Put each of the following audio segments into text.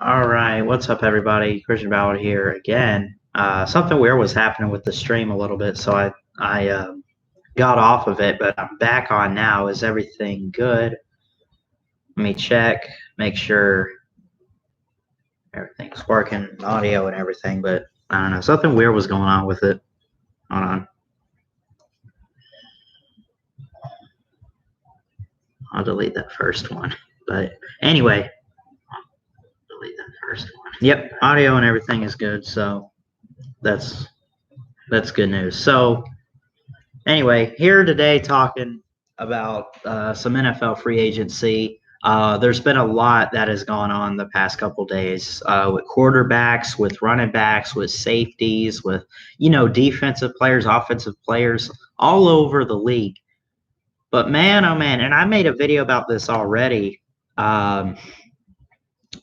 All right, what's up, everybody? Christian Ballard here again. Something weird was happening with the stream a little bit, so I got off of it, but I'm back on now. Is everything good? Let me check, make sure everything's working, audio and everything. But I don't know, something weird was going on with it. Hold on, I'll delete that first one. But anyway, delete that first one. Yep, audio and everything is good, so that's that's good news. So anyway, here today talking about some NFL free agency. There's been a lot that has gone on the past couple days with quarterbacks, with running backs, with safeties, with defensive players, offensive players all over the league. But man, oh man, and I made a video about this already. Um,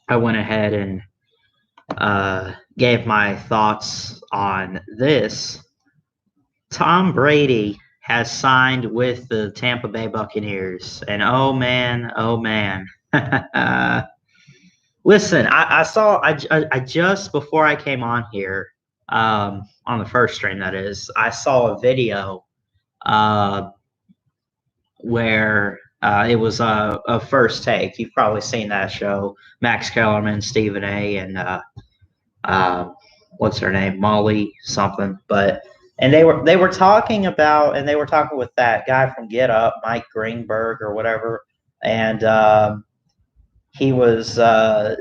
I went ahead and gave my thoughts on this. Tom Brady has signed with the Tampa Bay Buccaneers, and oh man, oh man. Listen, I just before I came on here, on the first stream that is, I saw a video uh, where it was a first take. You've probably seen that show, Max Kellerman, Stephen A, and uh, what's her name, Molly something, but and they were talking about, and they were talking with that guy from Get Up, Mike Greenberg or whatever, and he was they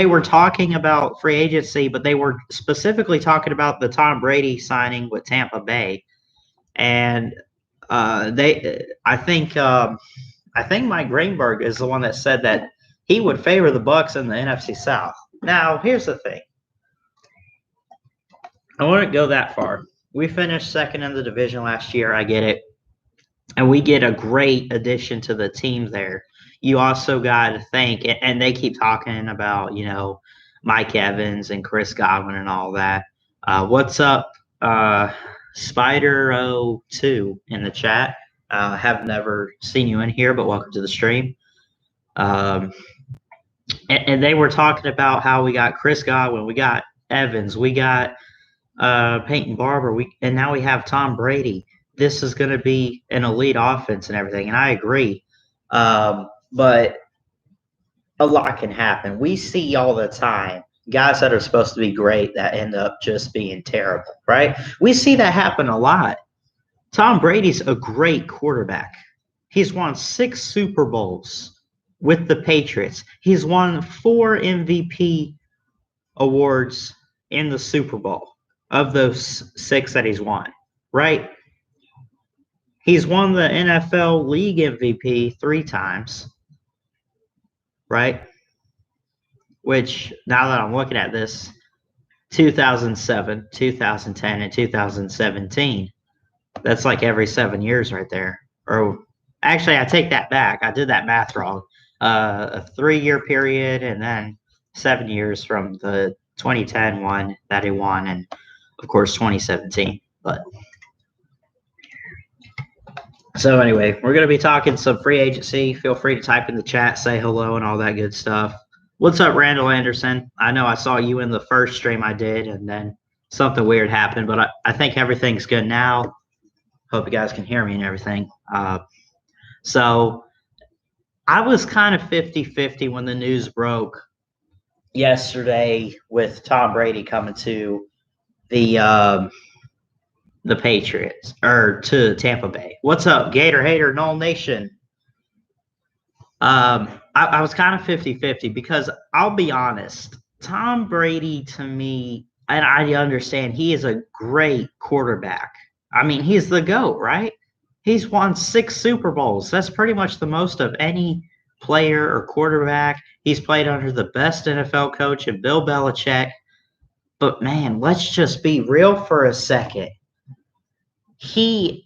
were talking about free agency, but they were specifically talking about the Tom Brady signing with Tampa Bay, and they I think Mike Greenberg is the one that said that he would favor the Bucks in the NFC South. Now, here's the thing. I wouldn't go that far. We finished second in the division last year. I get it. And we get a great addition to the team there. You also got to think, and they keep talking about, Mike Evans and Chris Godwin and all that. What's up, Spider02 in the chat? Have never seen you in here, but welcome to the stream. And they were talking about how we got Chris Godwin, we got Evans, we got Peyton Barber, and now we have Tom Brady. This is going to be an elite offense and everything, and I agree. But a lot can happen. We see all the time guys that are supposed to be great that end up just being terrible, right? We see that happen a lot. Tom Brady's a great quarterback. He's won 6 Super Bowls with the Patriots. He's won 4 MVP awards in the Super Bowl of those 6 that he's won, right? He's won the NFL League MVP 3 times, right? Which, now that I'm looking at this, 2007, 2010, and 2017. That's like every 7 years right there. Or actually, I take that back. I did that math wrong. A 3-year period, and then 7 years from the 2010 one that he won, and of course 2017. But so anyway, we're going to be talking some free agency. Feel free to type in the chat, say hello, and all that good stuff. What's up, Randall Anderson? I know I saw you in the first stream I did, and then something weird happened, but I think everything's good now. Hope you guys can hear me and everything. So I was kind of 50-50 when the news broke yesterday with Tom Brady coming to the Patriots, or to Tampa Bay. What's up, Gator Hater Null Nation? I was kind of 50-50 because I'll be honest, Tom Brady to me, and I understand he is a great quarterback. I mean, he's the GOAT, right? He's won 6 Super Bowls. That's pretty much the most of any player or quarterback. He's played under the best NFL coach in Bill Belichick. But man, let's just be real for a second. It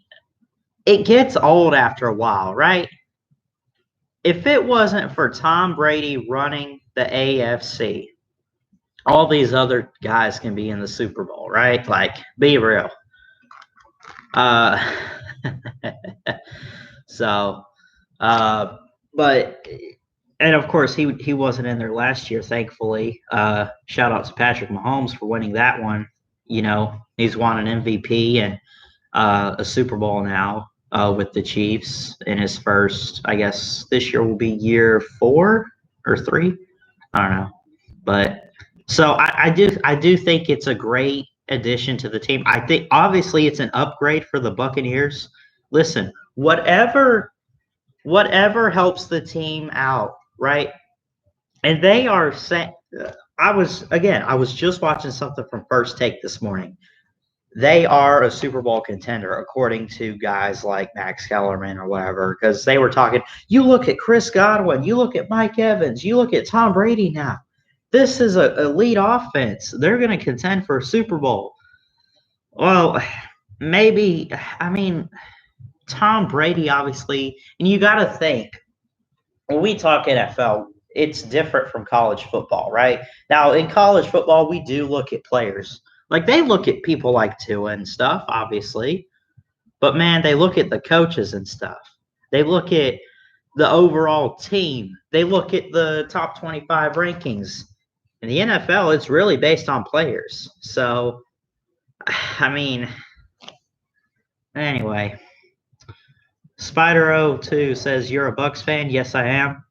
gets old after a while, right? If it wasn't for Tom Brady running the AFC, all these other guys can be in the Super Bowl, right? Like, be real. But and of course he wasn't in there last year, thankfully. Shout out to Patrick Mahomes for winning that one. He's won an MVP and a Super Bowl now with the Chiefs in his first. I guess this year will be year 4 or 3. I don't know, but so I do think it's a great addition to the team. I think obviously it's an upgrade for the Buccaneers. Listen, whatever helps the team out, right? And they are saying, I was just watching something from First Take this morning. They are a Super Bowl contender, according to guys like Max Kellerman or whatever, because they were talking. You look at Chris Godwin, you look at Mike Evans, you look at Tom Brady now. This is an elite offense. They're going to contend for a Super Bowl. Well, maybe, I mean, Tom Brady, obviously, and you got to think, when we talk NFL, it's different from college football, right? Now, in college football, we do look at players. Like, they look at people like Tua and stuff, obviously. But, man, they look at the coaches and stuff. They look at the overall team. They look at the top 25 rankings. In the NFL, it's really based on players. So, I mean, anyway. Spider02 says, "You're a Bucks fan?" Yes, I am.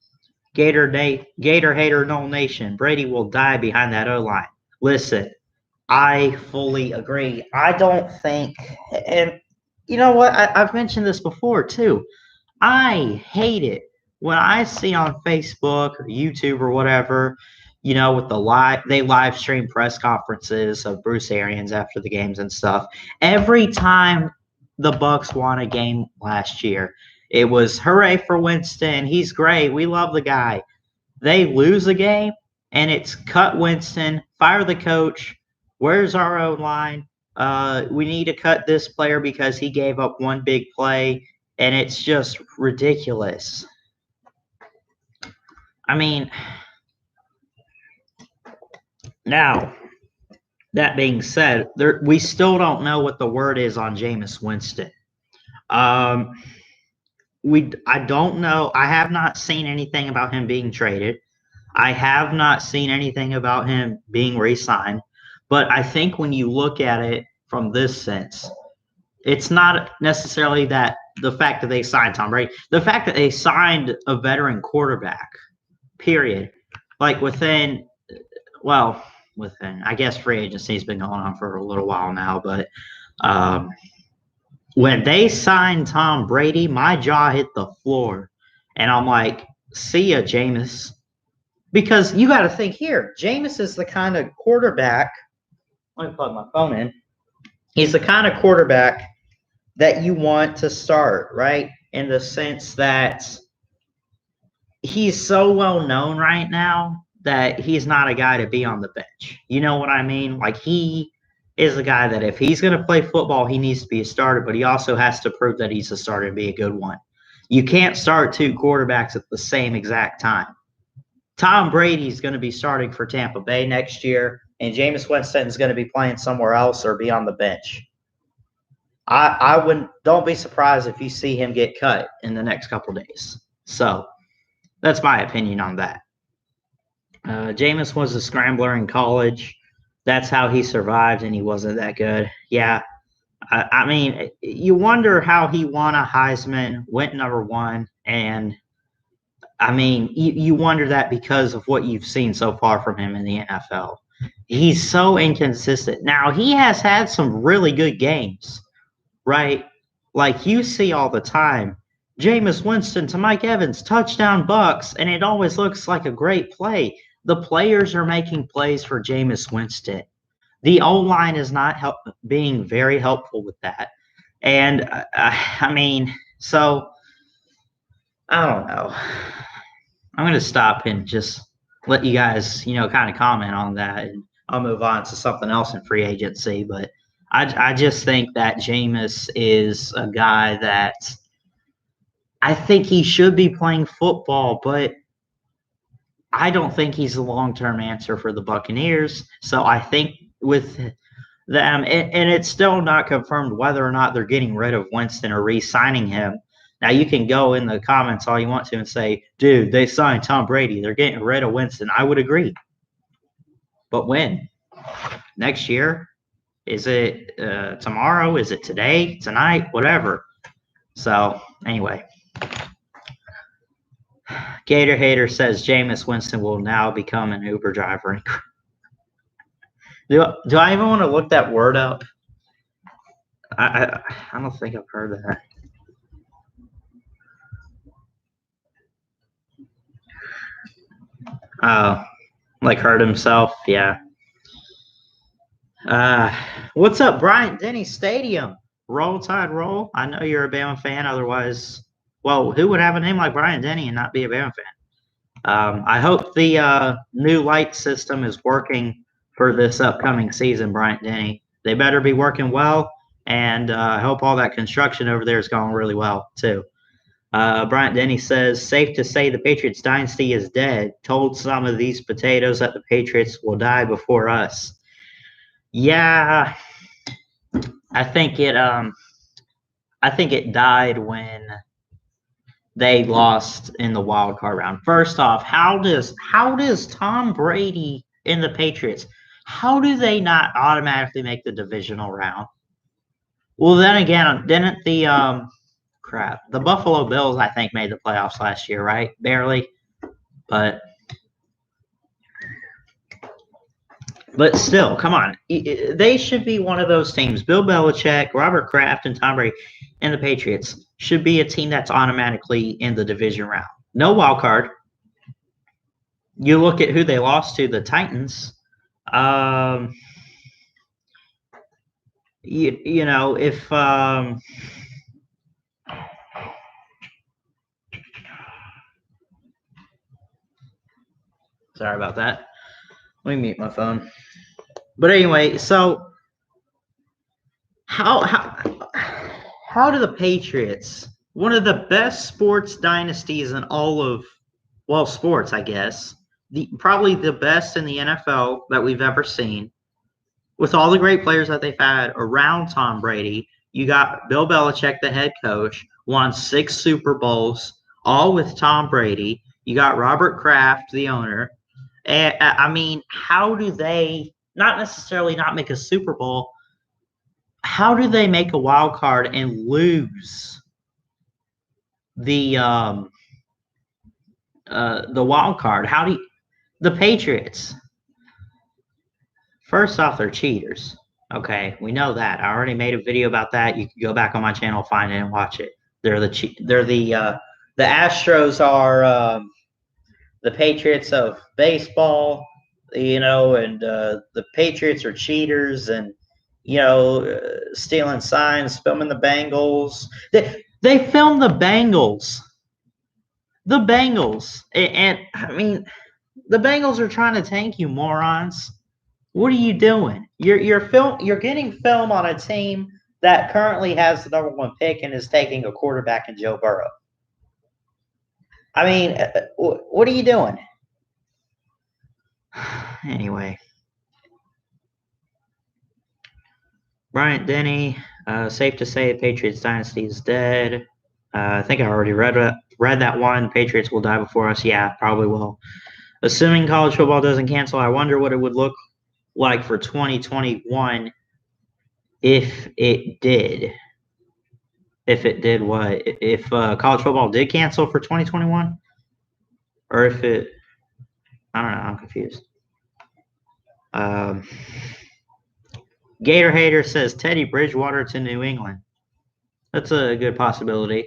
Gator Hater Null Nation. Brady will die behind that O-line. Listen, I fully agree. I don't think, and you know what? I've mentioned this before too. I hate it when I see on Facebook or YouTube or whatever, with they live stream press conferences of Bruce Arians after the games and stuff. Every time the Bucks won a game last year, it was hooray for Winston. He's great. We love the guy. They lose a game, and it's cut Winston, fire the coach. Where's our own line? We need to cut this player because he gave up one big play, and it's just ridiculous. I mean, now, that being said, we still don't know what the word is on Jameis Winston. I don't know. I have not seen anything about him being traded. I have not seen anything about him being re-signed. But I think when you look at it from this sense, it's not necessarily that the fact that they signed Tom Brady, the fact that they signed a veteran quarterback, period. Like within, I guess free agency has been going on for a little while now, but when they signed Tom Brady, my jaw hit the floor. And I'm like, see ya, Jameis. Because you got to think here, Jameis is the kind of quarterback. Let me plug my phone in. He's the kind of quarterback that you want to start, right? In the sense that he's so well known right now that he's not a guy to be on the bench. You know what I mean? Like, he is a guy that if he's going to play football, he needs to be a starter, but he also has to prove that he's a starter and be a good one. You can't start two quarterbacks at the same exact time. Tom Brady's going to be starting for Tampa Bay next year, and Jameis Winston's going to be playing somewhere else or be on the bench. Don't be surprised if you see him get cut in the next couple days. So that's my opinion on that. Jameis was a scrambler in college. That's how he survived, and he wasn't that good. Yeah. I mean, you wonder how he won a Heisman, went number 1, and I mean, you wonder that because of what you've seen so far from him in the NFL. He's so inconsistent. Now, he has had some really good games, right? Like you see all the time, Jameis Winston to Mike Evans, touchdown Bucks, and it always looks like a great play. The players are making plays for Jameis Winston. The O-line is not being very helpful with that. And, I mean, so I don't know. I'm going to stop and just let you guys, kind of comment on that. And I'll move on to something else in free agency. But I just think that Jameis is a guy that I think he should be playing football, but I don't think he's a long-term answer for the Buccaneers. So I think with them, and it's still not confirmed whether or not they're getting rid of Winston or re-signing him. Now you can go in the comments all you want to and say, dude, they signed Tom Brady. They're getting rid of Winston. I would agree. But when? Next year? Is it tomorrow? Is it today? Tonight? Whatever. So, anyway. Gator Hater says Jameis Winston will now become an Uber driver. Do I even want to look that word up? I don't think I've heard that. Like hurt himself? Yeah. What's up, Bryant Denny Stadium? Roll Tide Roll. I know you're a Bama fan. Otherwise, well, who would have a name like Bryant Denny and not be a Bama fan? I hope the new light system is working for this upcoming season, Bryant Denny. They better be working well, and I hope all that construction over there is going really well, too. Bryant Denny says, safe to say the Patriots dynasty is dead. Told some of these potatoes that the Patriots will die before us. Yeah, I think it died when they lost in the wild card round. First off, how does Tom Brady and the Patriots, how do they not automatically make the divisional round? Well, then again, didn't the Buffalo Bills, I think, made the playoffs last year, right? Barely. But still, come on. They should be one of those teams. Bill Belichick, Robert Kraft, and Tom Brady and the Patriots should be a team that's automatically in the division round. No wild card. You look at who they lost to, the Titans. You know, if sorry about that. Let me mute my phone. But anyway, so how do the Patriots, one of the best sports dynasties in all of, well, sports, I guess, probably the best in the NFL that we've ever seen, with all the great players that they've had around Tom Brady. You got Bill Belichick, the head coach, won 6 Super Bowls, all with Tom Brady. You got Robert Kraft, the owner. And, I mean, how do they not necessarily not make a Super Bowl? How do they make a wild card and lose the wild card? How do the Patriots? First off, they're cheaters. Okay, we know that. I already made a video about that. You can go back on my channel, find it, and watch it. The Astros are the Patriots of baseball, you know, and the Patriots are cheaters and, you know, stealing signs, filming the Bengals. They filmed the Bengals. The Bengals. And I mean, the Bengals are trying to tank, you morons. What are you doing? You're getting film on a team that currently has the #1 pick and is taking a quarterback in Joe Burrow. I mean, what are you doing? Anyway. Bryant Denny, safe to say the Patriots dynasty is dead. I think I already read that one. The Patriots will die before us. Yeah, probably will. Assuming college football doesn't cancel, I wonder what it would look like for 2021 if it did. If it did what? If college football did cancel for 2021? Or if it, I don't know, I'm confused. Gator Hater says Teddy Bridgewater to New England. That's a good possibility.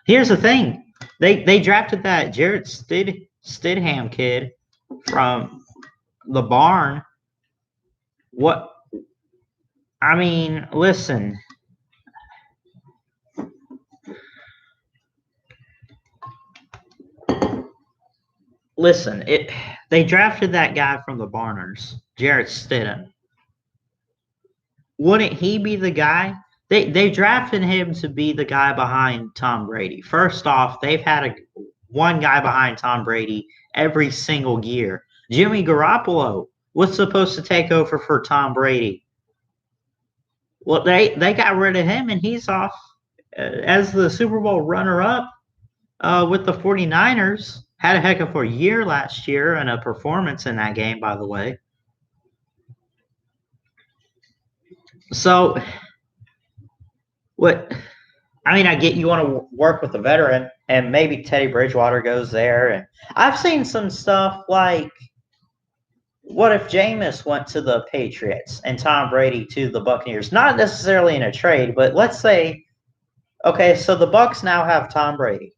Here's the thing. They drafted that Jarrett Stidham kid from the barn. What? I mean, listen. Listen, they drafted that guy from the Barners, Jarrett Stidham. Wouldn't he be the guy? They drafted him to be the guy behind Tom Brady. First off, they've had one guy behind Tom Brady every single year. Jimmy Garoppolo was supposed to take over for Tom Brady. Well, they got rid of him, and he's off as the Super Bowl runner-up with the 49ers. Had a heck of a year last year and a performance in that game, by the way. So, what? I mean, I get you want to work with a veteran, and maybe Teddy Bridgewater goes there. And I've seen some stuff like, what if Jameis went to the Patriots and Tom Brady to the Buccaneers? Not necessarily in a trade, but let's say, okay, so the Bucs now have Tom Brady,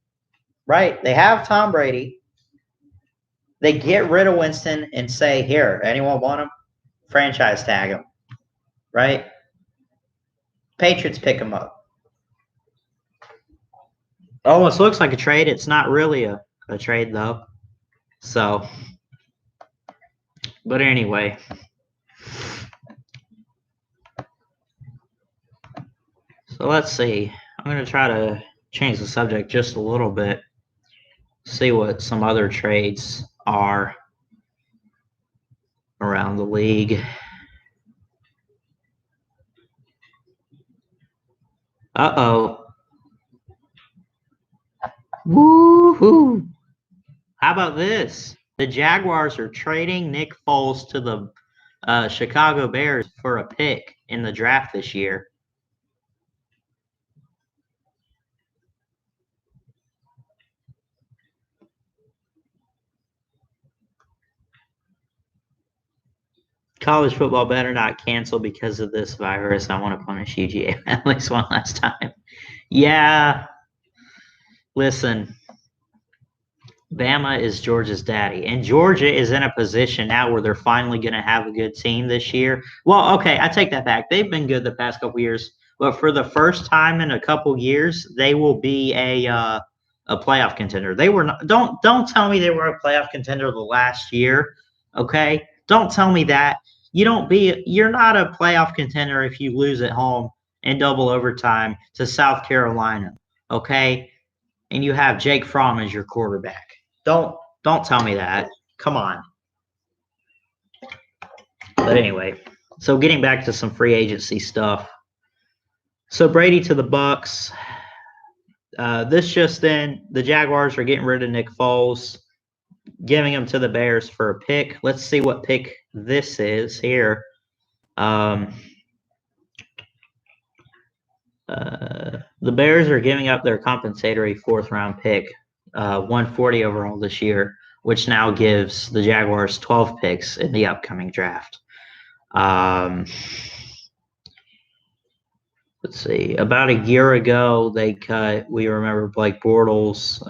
right? They have Tom Brady. They get rid of Winston and say, here, anyone want him? Franchise tag him, right? Patriots pick him up. Almost looks like a trade. It's not really a trade, though. So, but anyway. So let's see. I'm going to try to change the subject just a little bit. See what some other trades are around the league. Uh-oh. Woo-hoo. How about this? The Jaguars are trading Nick Foles to the Chicago Bears for a pick in the draft this year. College football better not cancel because of this virus. I want to punish UGA at least one last time. Yeah. Listen, Bama is Georgia's daddy, and Georgia is in a position now where they're finally going to have a good team this year. Well, okay, I take that back. They've been good the past couple years, but for the first time in a couple years, they will be a playoff contender. They were not. Don't tell me they were a playoff contender the last year. Okay, don't tell me that. You're not a playoff contender if you lose at home in double overtime to South Carolina. Okay, and you have Jake Fromm as your quarterback. Don't tell me that. Come on. But anyway, so getting back to some free agency stuff. So Brady to the Bucs. This just in, the Jaguars are getting rid of Nick Foles, giving him to the Bears for a pick. Let's see what pick this is here. The Bears are giving up their compensatory fourth-round pick, 140 overall this year, which now gives the Jaguars 12 picks in the upcoming draft. Let's see. About a year ago, we remember Blake Bortles,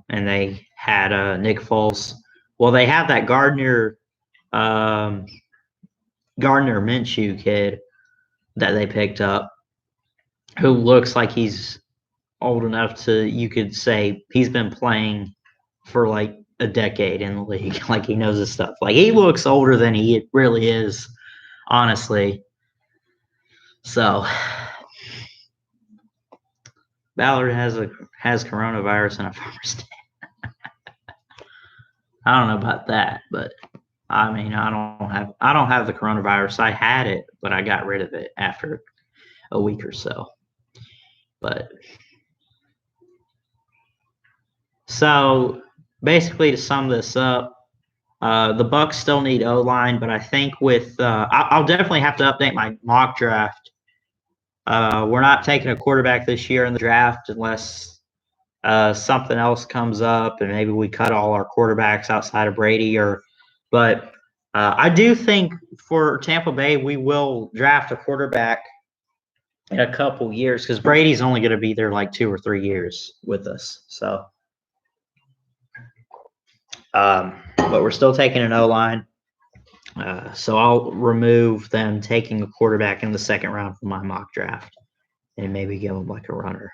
and they had Nick Foles. Well, they have that Gardner Minshew kid that they picked up, who looks like he's old enough to, you could say, he's been playing for like a decade in the league. Like, he knows his stuff. Like, he looks older than he really is, honestly. So Ballard has coronavirus in a farmer's day. I don't know about that, but I mean, I don't have the coronavirus. I had it, but I got rid of it after a week or so. But so basically, to sum this up, the Bucs still need O-line, but I think with I'll definitely have to update my mock draft. We're not taking a quarterback this year in the draft unless something else comes up, and maybe we cut all our quarterbacks outside of Brady. But I do think for Tampa Bay, we will draft a quarterback in a couple years because Brady's only going to be there like 2 or 3 years with us. So, but we're still taking an O-line. So I'll remove them taking a quarterback in the second round from my mock draft and maybe give them like a runner.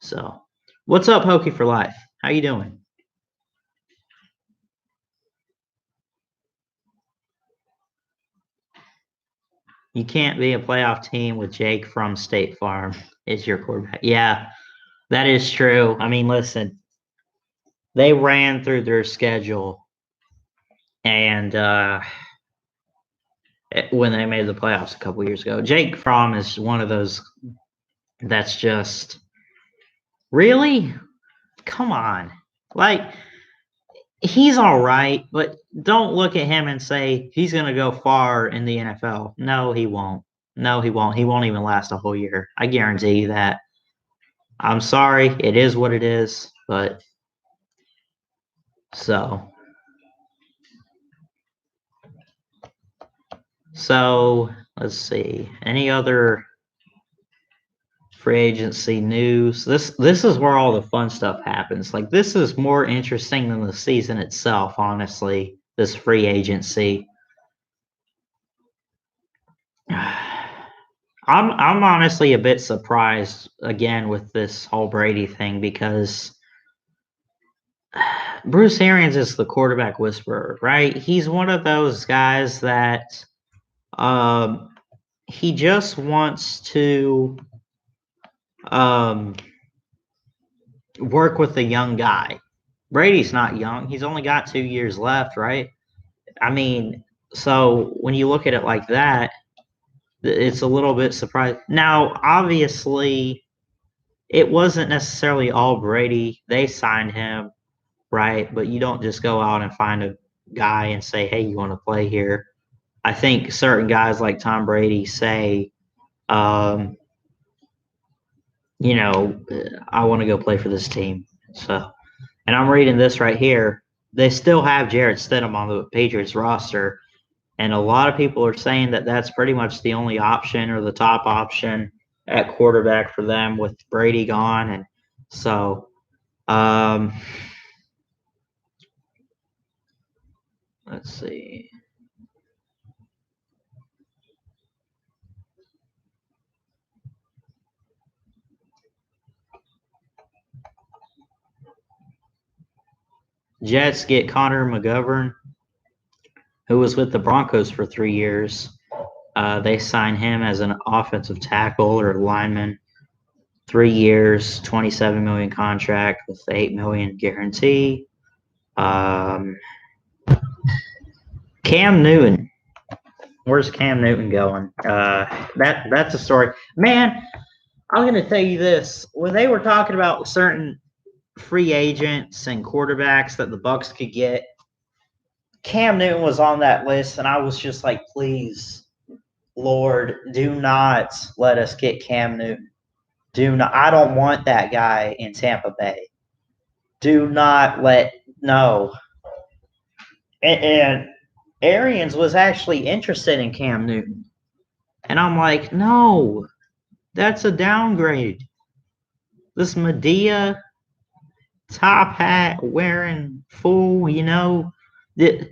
So, what's up, Hokey for Life? How you doing? You can't be a playoff team with Jake from State Farm as your quarterback. Yeah, that is true. I mean, listen, they ran through their schedule, and when they made the playoffs a couple years ago, Jake Fromm is one of those that's just Really? Come on. Like, he's all right, but don't look at him and say he's going to go far in the NFL. No, he won't. No, he won't. He won't even last a whole year. I guarantee you that. I'm sorry. It is what it is. But so. So let's see. Any other free agency news? This is where all the fun stuff happens. Like, this is more interesting than the season itself, honestly. This free agency. I'm honestly a bit surprised again with this whole Brady thing because Bruce Arians is the quarterback whisperer, right? He's one of those guys that um, he just wants to um, work with a young guy. Brady's not young. He's only got 2 years left, right? I mean, so when you look at it like that, it's a little bit surprising. Now, obviously, it wasn't necessarily all Brady. They signed him, right? But you don't just go out and find a guy and say, hey, you want to play here. I think certain guys like Tom Brady say, um, I want to go play for this team. So, and I'm reading this right here. They still have Jarrett Stidham on the Patriots roster, and a lot of people are saying that that's pretty much the only option or the top option at quarterback for them with Brady gone. And so, let's see. Jets get Connor McGovern, who was with the Broncos for 3 years. They sign him as an offensive tackle or lineman. 3 years, $27 million contract with $8 million guarantee. Cam Newton. Where's Cam Newton going? That's a story. Man, I'm going to tell you this. When they were talking about certain free agents and quarterbacks that the Bucs could get, Cam Newton was on that list, and I was just like, please, Lord, do not let us get Cam Newton. Do not. I don't want that guy in Tampa Bay. Do not no. And Arians was actually interested in Cam Newton, and I'm like, no, that's a downgrade. This Medea top hat wearing fool, that.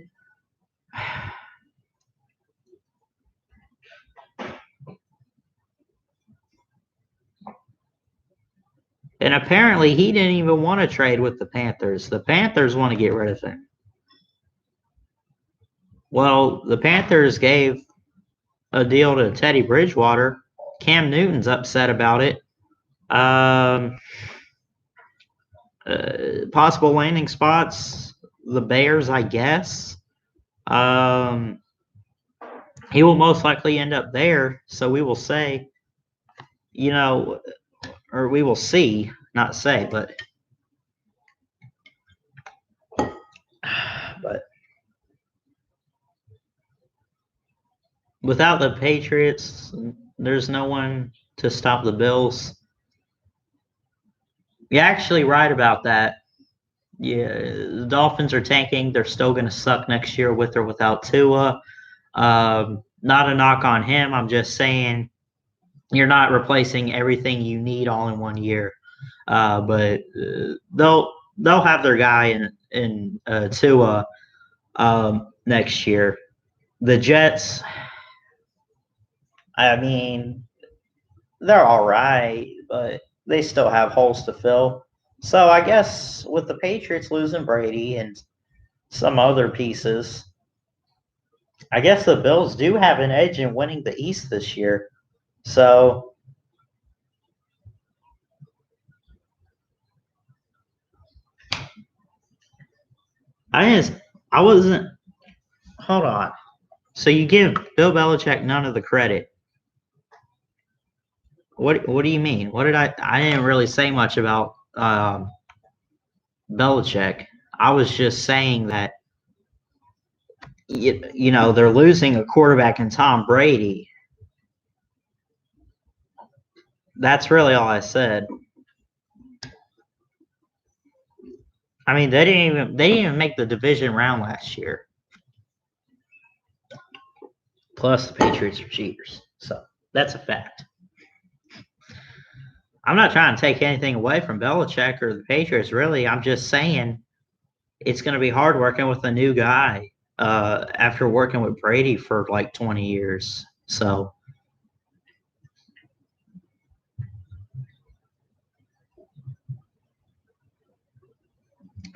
And apparently he didn't even want to trade with the Panthers. The Panthers want to get rid of him. Well, the Panthers gave a deal to Teddy Bridgewater. Cam Newton's upset about it. Possible landing spots, the Bears, I guess. He will most likely end up there. So we will say, or we will see, not say, but without the Patriots, there's no one to stop the Bills. You're actually right about that. Yeah, the Dolphins are tanking. They're still going to suck next year with or without Tua. Not a knock on him. I'm just saying you're not replacing everything you need all in one year. But they'll have their guy in Tua next year. The Jets, I mean, they're all right, but they still have holes to fill. So I guess with the Patriots losing Brady and some other pieces, I guess the Bills do have an edge in winning the East this year. So I wasn't. Hold on. So you give Bill Belichick none of the credit. What do you mean? What did I didn't really say much about Belichick. I was just saying that they're losing a quarterback in Tom Brady. That's really all I said. I mean, they didn't even make the division round last year. Plus, the Patriots are cheaters, so that's a fact. I'm not trying to take anything away from Belichick or the Patriots. Really, I'm just saying it's going to be hard working with a new guy after working with Brady for like 20 years. So.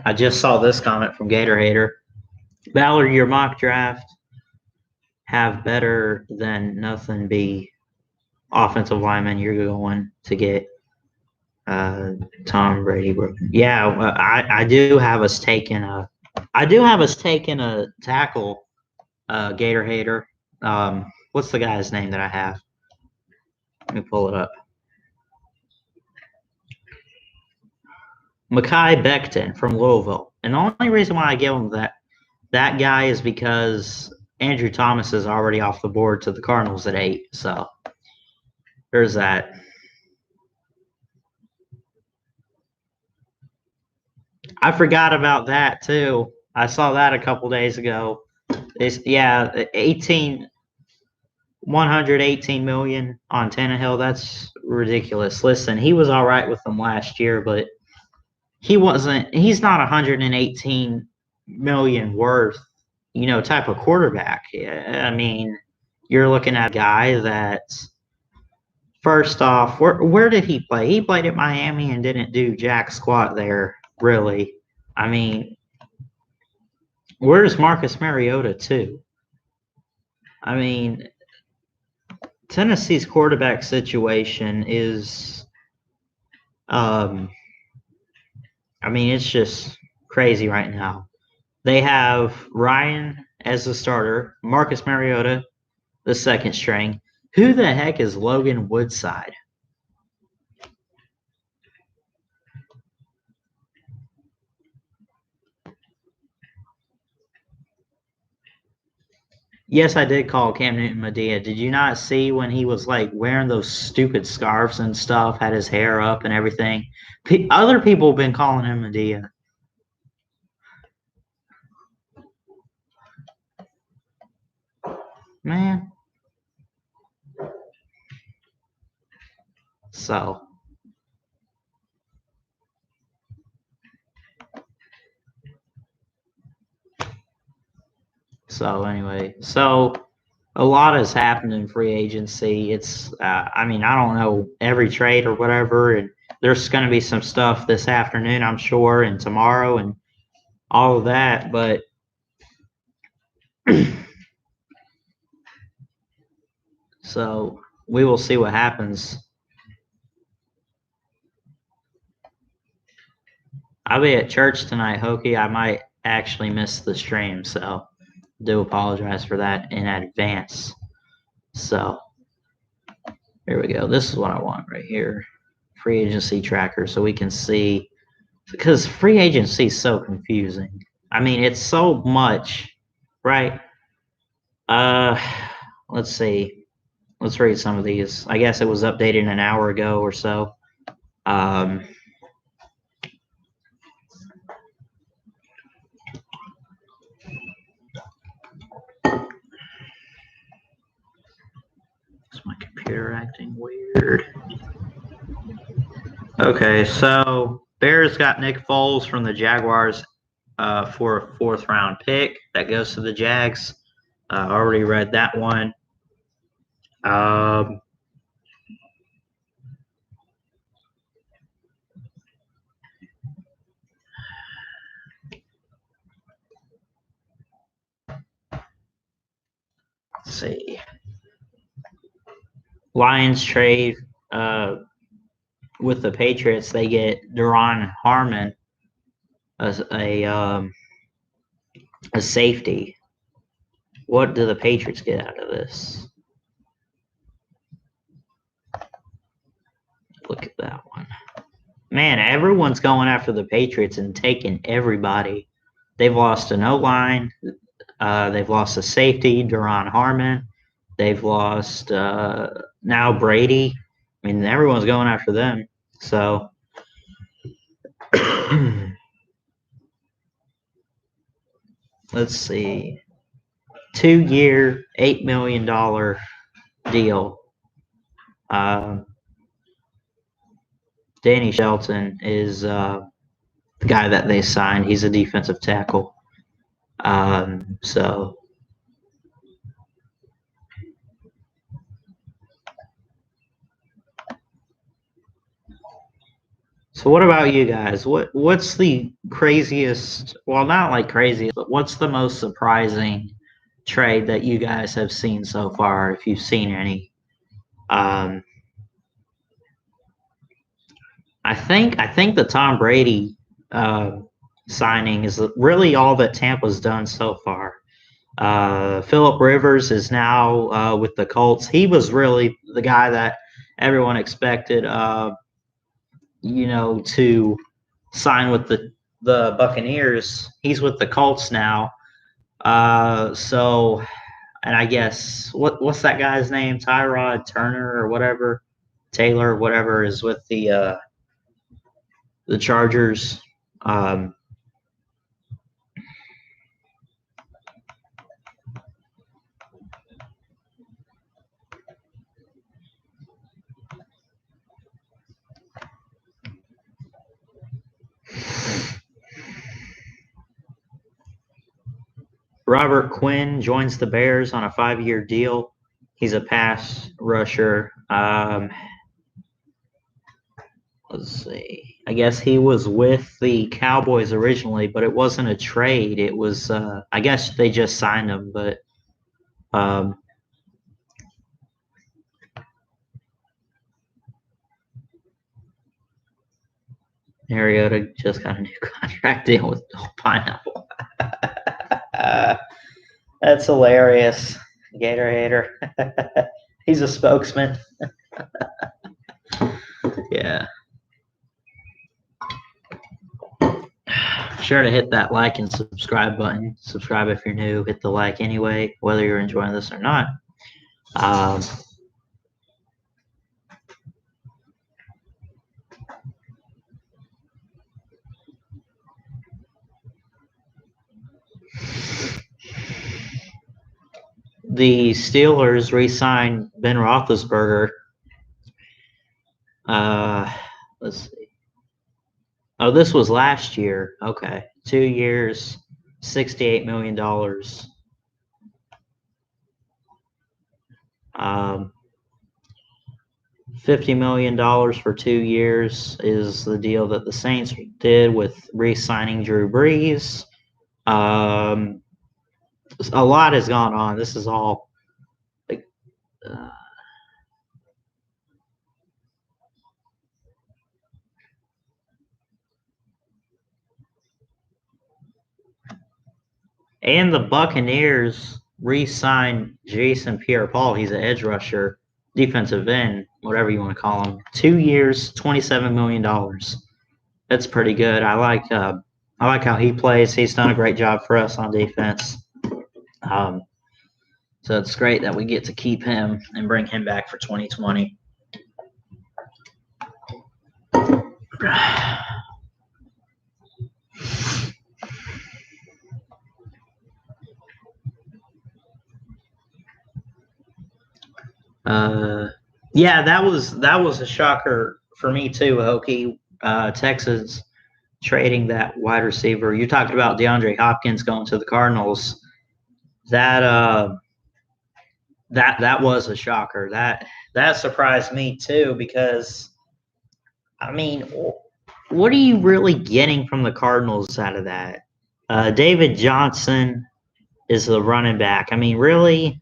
I just saw this comment from Gator Hater. Ballard, your mock draft have better than nothing be offensive lineman you're going to get Tom Brady. Yeah, I do have us taking a tackle, Gator Hater. What's the guy's name that I have? Let me pull it up. Mekhi Becton from Louisville. And the only reason why I give him that guy is because Andrew Thomas is already off the board to the Cardinals at 8. So there's that. I forgot about that too. I saw that a couple days ago. It's 118 million on Tannehill. That's ridiculous. Listen, he was all right with them last year, but he's not 118 million worth, type of quarterback. I mean, you're looking at a guy that, first off, where did he play? He played at Miami and didn't do jack squat there, really. I mean, where's Marcus Mariota too? I mean, Tennessee's quarterback situation is, it's just crazy right now. They have Ryan as the starter, Marcus Mariota, the second string. Who the heck is Logan Woodside? Yes, I did call Cam Newton Medea. Did you not see when he was like wearing those stupid scarves and stuff, had his hair up and everything? Other people have been calling him Medea. Man. So anyway, a lot has happened in free agency. It's I don't know every trade or whatever, and there's going to be some stuff this afternoon, I'm sure, and tomorrow and all of that, but so we will see what happens. I'll be at church tonight, Hokie. I might actually miss the stream, so do apologize for that in advance. So here we go. This is what I want right here. Free agency tracker, so we can see, because free agency is so confusing. I mean, it's so much, right? Let's see. Let's read some of these. I guess it was updated an hour ago or so. Is my computer acting weird? Okay, so Bears got Nick Foles from the Jaguars for a 4th round pick. That goes to the Jags. I already read that one. Let's see. Lions trade with the Patriots. They get Duron Harmon as a safety. What do the Patriots get out of this? Look at that one. Man, everyone's going after the Patriots and taking everybody. They've lost an O line. They've lost a safety, Duron Harmon. They've lost now Brady. I mean, everyone's going after them. So let's see. 2-year, $8 million deal. Danny Shelton is the guy that they signed. He's a defensive tackle. So what about you guys? What's the craziest? Well, not like craziest, but what's the most surprising trade that you guys have seen so far, if you've seen any? Um, I think the Tom Brady uh, signing is really all that Tampa's done so far. Philip Rivers is now with the Colts. He was really the guy that everyone expected, to sign with the Buccaneers. He's with the Colts now. And I guess what's that guy's name? Tyrod Turner or whatever, Taylor, whatever, is with the Chargers. Robert Quinn joins the Bears on a 5-year deal. He's a pass rusher. Let's see. I guess he was with the Cowboys originally, but it wasn't a trade. It was, I guess they just signed him, but um, Mariota just got a new contract deal with Pineapple. That's hilarious. Gator hater. He's a spokesman. Yeah. Sure to hit that like and subscribe button. Subscribe if you're new. Hit the like anyway, whether you're enjoying this or not. The Steelers re-signed Ben Roethlisberger. Let's see. Oh, this was last year. Okay, 2 years, $68 million. $50 million for 2 years is the deal that the Saints did with re-signing Drew Brees. A lot has gone on. This is all like, and the Buccaneers re-signed Jason Pierre-Paul. He's an edge rusher, defensive end, whatever you want to call him. 2 years, $27 million. That's pretty good. I like how he plays. He's done a great job for us on defense. So it's great that we get to keep him and bring him back for 2020. Yeah, that was a shocker for me too, Hokie. Texas trading that wide receiver. You talked about DeAndre Hopkins going to the Cardinals. That was a shocker. That surprised me too, because I mean, what are you really getting from the Cardinals out of that? David Johnson is the running back. I mean, really?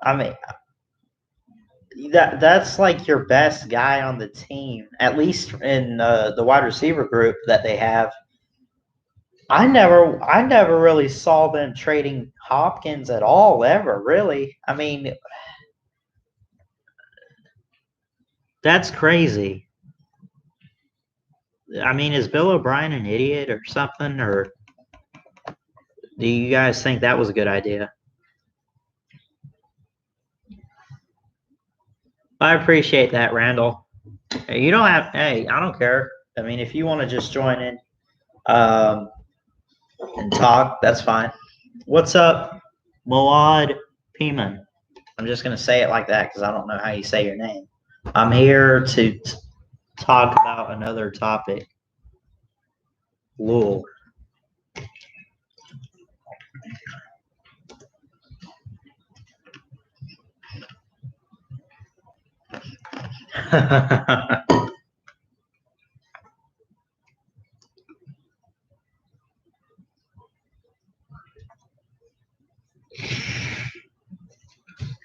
I mean, that's like your best guy on the team, at least in the wide receiver group that they have. I never really saw them trading Hopkins at all, ever, really. I mean, that's crazy. I mean, is Bill O'Brien an idiot or something, or do you guys think that was a good idea? I appreciate that, Randall. Hey, you don't have. Hey, I don't care. I mean, if you want to just join in um, and talk, that's fine. What's up, Moad Piman? I'm just gonna say it like that because I don't know how you say your name. I'm here to talk about another topic. Lul.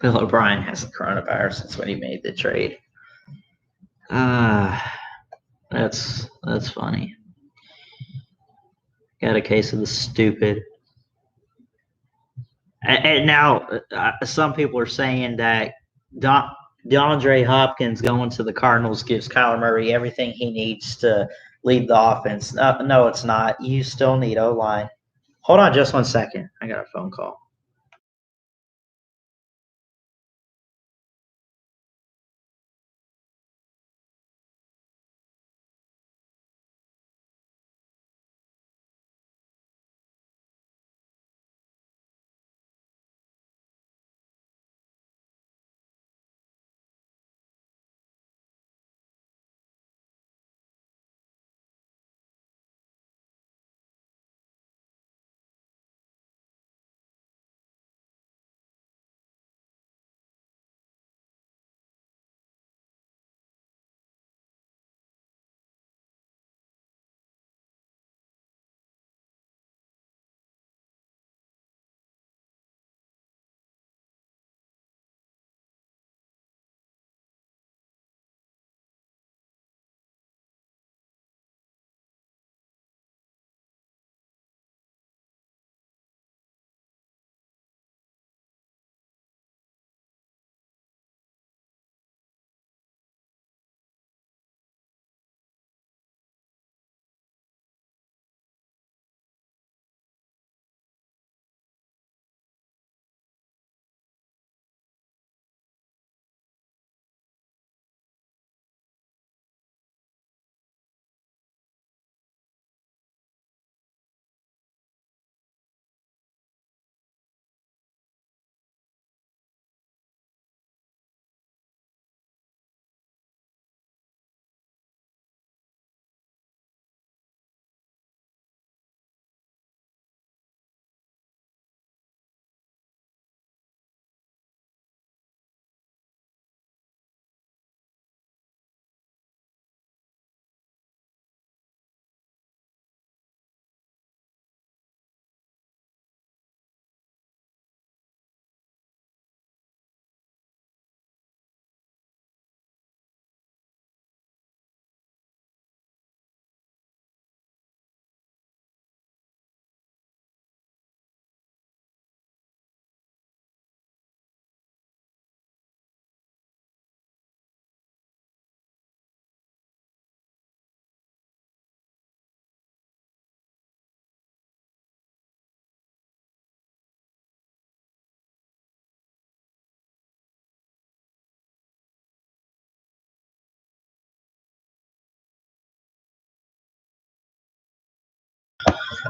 Bill O'Brien has the coronavirus since when he made the trade. Ah, that's funny. Got a case of the stupid. And now, some people are saying that DeAndre Hopkins going to the Cardinals gives Kyler Murray everything he needs to lead the offense. No, it's not. You still need O line. Hold on just 1 second. I got a phone call.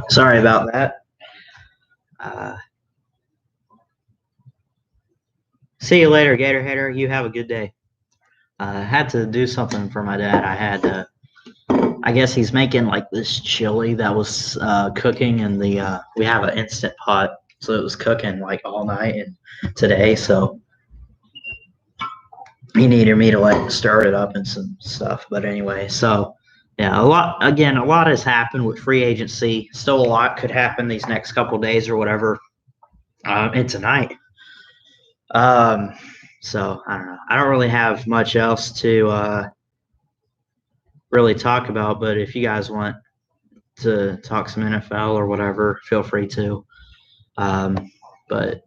Sorry about that. Uh, See you later, Gator Hater. You have a good day. I had to do something for my dad. I had to. I guess he's making like this chili that was cooking in the. We have an instant pot, so it was cooking like all night and today. So he needed me to like stir it up and some stuff. But anyway, so yeah, a lot has happened with free agency. Still a lot could happen these next couple days or whatever. And tonight. Um, so I don't know. I don't really have much else to really talk about. But if you guys want to talk some NFL or whatever, feel free to. Um, but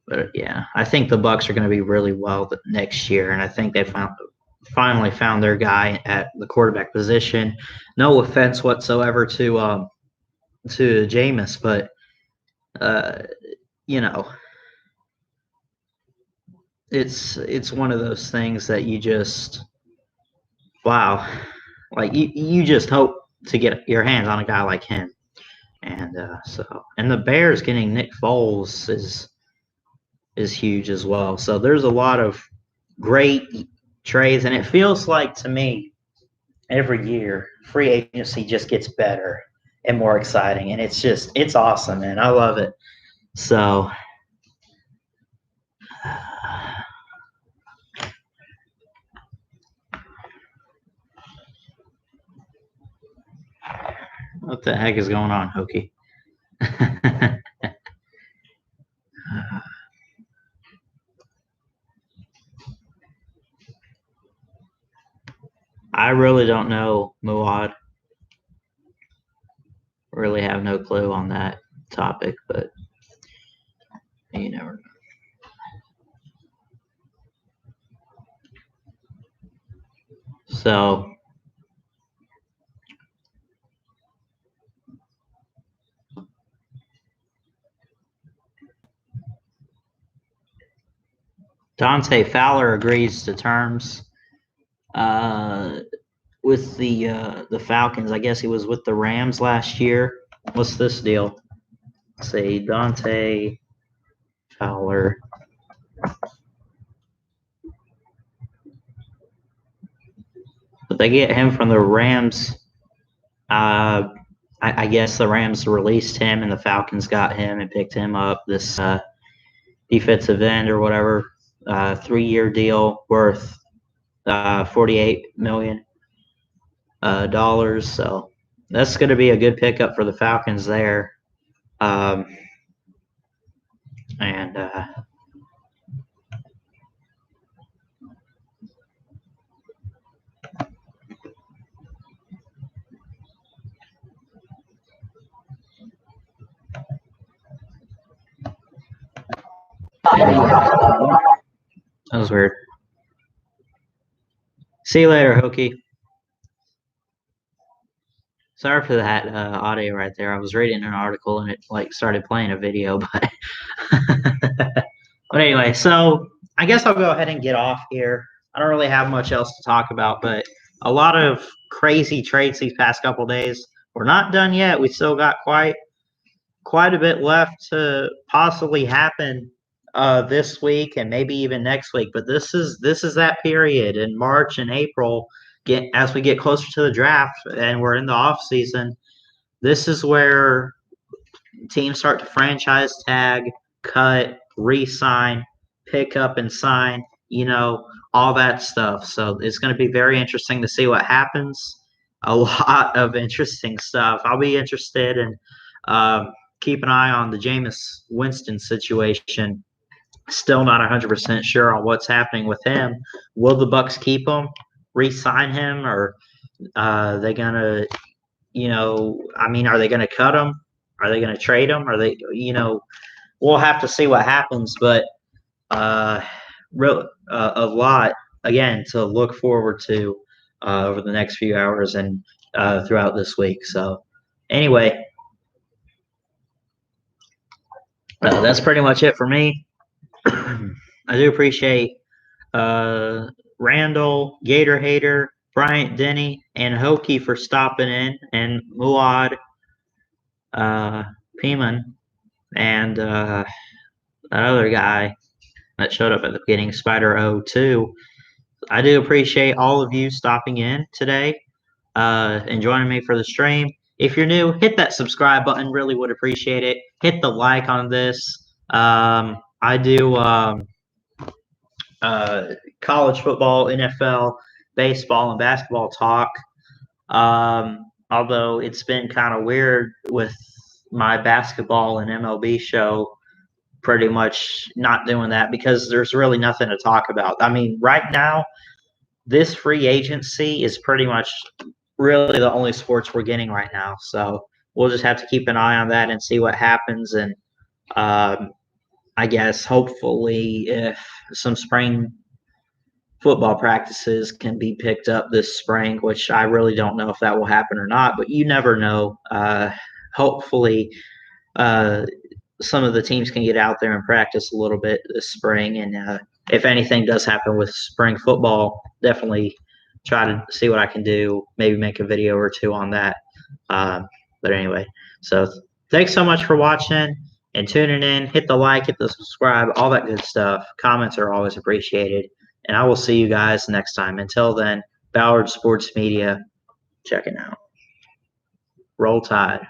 but yeah, I think the Bucks are going to be really well next year, and I think they found finally found their guy at the quarterback position. No offense whatsoever to Jameis, but uh, you know, it's one of those things that you just wow, like you just hope to get your hands on a guy like him, and and the Bears getting Nick Foles is huge as well. So there's a lot of great trades, and it feels like to me every year free agency just gets better and more exciting, and it's awesome, man. I love it. So what the heck is going on, Hokey? I really don't know, Muad. Really have no clue on that topic, but you never know. So Dante Fowler agrees to terms uh, with the Falcons. I guess he was with the Rams last year. What's this deal? Let's see, Dante Fowler. But they get him from the Rams. I guess the Rams released him, and the Falcons got him and picked him up. This defensive end or whatever, 3-year deal worth $48 million. So that's going to be a good pickup for the Falcons there. And that was weird. See you later, Hokey. Sorry for that audio right there. I was reading an article and it like started playing a video, but but anyway, so I guess I'll go ahead and get off here. I don't really have much else to talk about, but a lot of crazy trades these past couple days. We're not done yet. We still got quite a bit left to possibly happen this week and maybe even next week. But this is that period in March and April. As we get closer to the draft and we're in the off season, this is where teams start to franchise tag, cut, re-sign, pick up and sign. All that stuff. So it's going to be very interesting to see what happens. A lot of interesting stuff. I'll be interested in. Keep an eye on the Jameis Winston situation. Still not 100% sure on what's happening with him. Will the Bucks keep him, re-sign him, or they gonna, are they gonna cut him? Are they gonna trade him? Are they, we'll have to see what happens. But a lot again to look forward to over the next few hours and throughout this week. So anyway. That's pretty much it for me. I do appreciate Randall, Gator Hater, Bryant Denny, and Hokey for stopping in, and Muad, Peeman, and that other guy that showed up at the beginning, Spider02. I do appreciate all of you stopping in today and joining me for the stream. If you're new, hit that subscribe button. Really would appreciate it. Hit the like on this. I do college football, NFL, baseball, and basketball talk. Although it's been kind of weird with my basketball and MLB show pretty much not doing that because there's really nothing to talk about. I mean, right now, this free agency is pretty much really the only sports we're getting right now. So we'll just have to keep an eye on that and see what happens. And I guess hopefully if some spring football practices can be picked up this spring, which I really don't know if that will happen or not, but you never know. Hopefully, uh, some of the teams can get out there and practice a little bit this spring. And if anything does happen with spring football, definitely try to see what I can do. Maybe make a video or two on that. But anyway, so thanks so much for watching and tuning in. Hit the like, hit the subscribe, all that good stuff. Comments are always appreciated. And I will see you guys next time. Until then, Ballard Sports Media, checking out. Roll Tide.